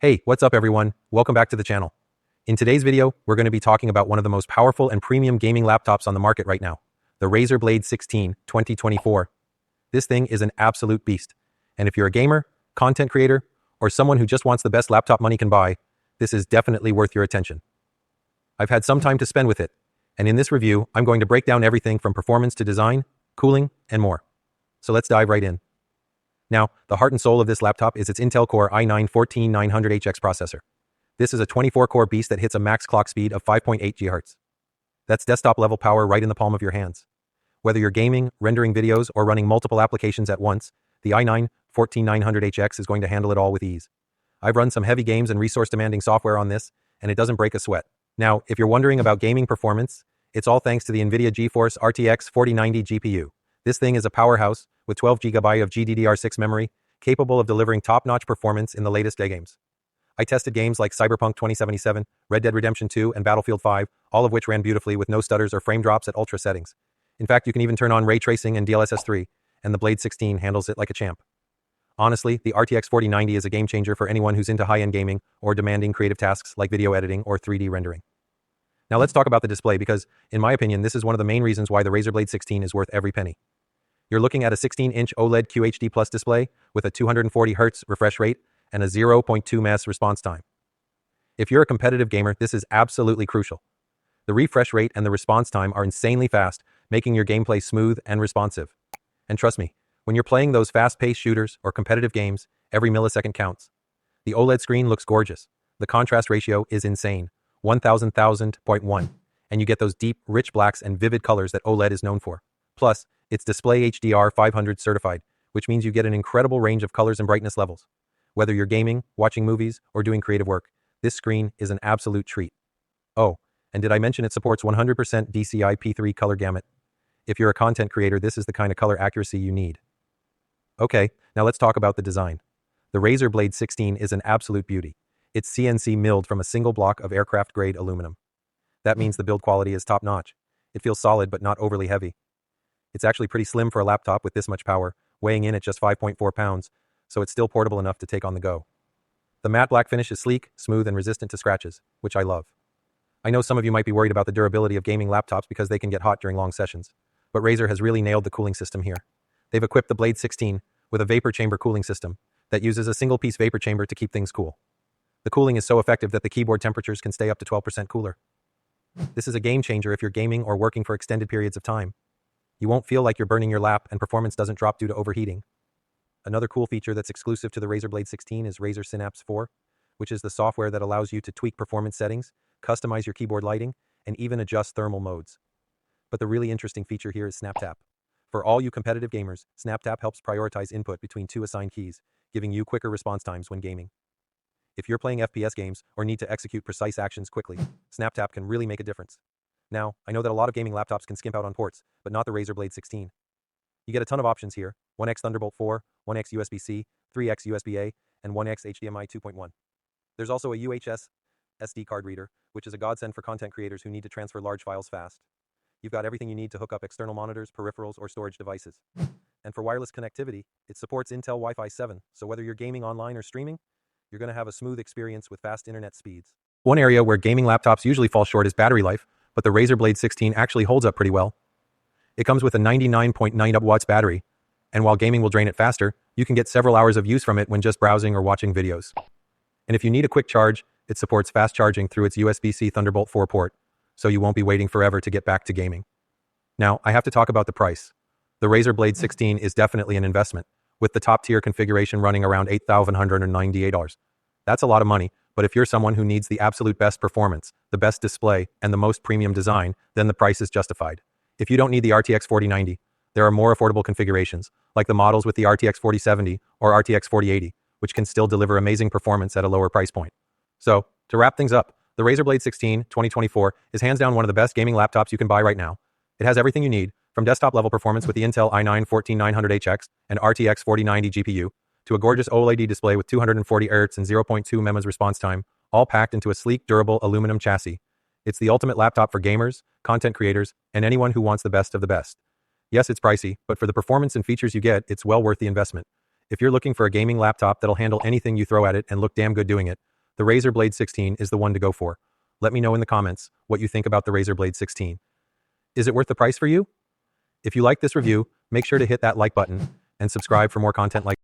Hey, what's up everyone? Welcome back to the channel. In today's video, we're going to be talking about one of the most powerful and premium gaming laptops on the market right now, the Razer Blade 16 2024. This thing is an absolute beast. And if you're a gamer, content creator, or someone who just wants the best laptop money can buy, this is definitely worth your attention. I've had some time to spend with it, and in this review, I'm going to break down everything from performance to design, cooling, and more. So let's dive right in. Now, the heart and soul of this laptop is its Intel Core i9-14900HX processor. This is a 24-core beast that hits a max clock speed of 5.8 GHz. That's desktop-level power right in the palm of your hands. Whether you're gaming, rendering videos, or running multiple applications at once, the i9-14900HX is going to handle it all with ease. I've run some heavy games and resource-demanding software on this, and it doesn't break a sweat. Now, if you're wondering about gaming performance, it's all thanks to the NVIDIA GeForce RTX 4090 GPU. This thing is a powerhouse with 12 GB of GDDR6 memory, capable of delivering top-notch performance in the latest games. I tested games like Cyberpunk 2077, Red Dead Redemption 2, and Battlefield 5, all of which ran beautifully with no stutters or frame drops at ultra settings. In fact, you can even turn on ray tracing and DLSS 3, and the Blade 16 handles it like a champ. Honestly, the RTX 4090 is a game changer for anyone who's into high-end gaming or demanding creative tasks like video editing or 3D rendering. Now let's talk about the display because, in my opinion, this is one of the main reasons why the Razer Blade 16 is worth every penny. You're looking at a 16-inch OLED QHD Plus display with a 240 Hz refresh rate and a 0.2 ms response time. If you're a competitive gamer, this is absolutely crucial. The refresh rate and the response time are insanely fast, making your gameplay smooth and responsive. And trust me, when you're playing those fast-paced shooters or competitive games, every millisecond counts. The OLED screen looks gorgeous. The contrast ratio is insane, 1000,000.1, and you get those deep, rich blacks and vivid colors that OLED is known for. Plus, it's Display HDR 500 certified, which means you get an incredible range of colors and brightness levels. Whether you're gaming, watching movies, or doing creative work, this screen is an absolute treat. Oh, and did I mention it supports 100% DCI P3 color gamut? If you're a content creator, this is the kind of color accuracy you need. Okay, now let's talk about the design. The Razer Blade 16 is an absolute beauty. It's CNC milled from a single block of aircraft-grade aluminum. That means the build quality is top-notch. It feels solid but not overly heavy. It's actually pretty slim for a laptop with this much power, weighing in at just 5.4 pounds, so it's still portable enough to take on the go. The matte black finish is sleek, smooth, and resistant to scratches, which I love. I know some of you might be worried about the durability of gaming laptops because they can get hot during long sessions, but Razer has really nailed the cooling system here. They've equipped the Blade 16 with a vapor chamber cooling system that uses a single-piece vapor chamber to keep things cool. The cooling is so effective that the keyboard temperatures can stay up to 12% cooler. This is a game changer if you're gaming or working for extended periods of time. You won't feel like you're burning your lap and performance doesn't drop due to overheating. Another cool feature that's exclusive to the Razer Blade 16 is Razer Synapse 4, which is the software that allows you to tweak performance settings, customize your keyboard lighting, and even adjust thermal modes. But the really interesting feature here is SnapTap. For all you competitive gamers, SnapTap helps prioritize input between two assigned keys, giving you quicker response times when gaming. If you're playing FPS games or need to execute precise actions quickly, SnapTap can really make a difference. Now, I know that a lot of gaming laptops can skimp out on ports, but not the Razer Blade 16. You get a ton of options here: 1x Thunderbolt 4, 1x USB-C, 3x USB-A, and 1x HDMI 2.1. There's also a UHS SD card reader, which is a godsend for content creators who need to transfer large files fast. You've got everything you need to hook up external monitors, peripherals, or storage devices. And for wireless connectivity, it supports Intel Wi-Fi 7, so whether you're gaming online or streaming, you're going to have a smooth experience with fast internet speeds. One area where gaming laptops usually fall short is battery life, but the Razer Blade 16 actually holds up pretty well. It comes with a 99.9 watts battery, and while gaming will drain it faster, you can get several hours of use from it when just browsing or watching videos. And if you need a quick charge, it supports fast charging through its USB-C Thunderbolt 4 port, so you won't be waiting forever to get back to gaming. Now, I have to talk about the price. The Razer Blade 16 is definitely an investment, with the top-tier configuration running around $8,198. That's a lot of money, but if you're someone who needs the absolute best performance, the best display, and the most premium design, then the price is justified. If you don't need the RTX 4090, there are more affordable configurations, like the models with the RTX 4070 or RTX 4080, which can still deliver amazing performance at a lower price point. So, to wrap things up, the Razer Blade 16 2024 is hands down one of the best gaming laptops you can buy right now. It has everything you need, from desktop-level performance with the Intel i9-14900HX and RTX 4090 GPU, to a gorgeous OLED display with 240 Hz and 0.2 ms response time, all packed into a sleek, durable aluminum chassis. It's the ultimate laptop for gamers, content creators, and anyone who wants the best of the best. Yes, it's pricey, but for the performance and features you get, it's well worth the investment. If you're looking for a gaming laptop that'll handle anything you throw at it and look damn good doing it, The Razer Blade 16 is the one to go for. Let me know in the comments what you think about the Razer Blade 16. Is it worth the price for you? If you like this review, make sure to hit that like button and subscribe for more content like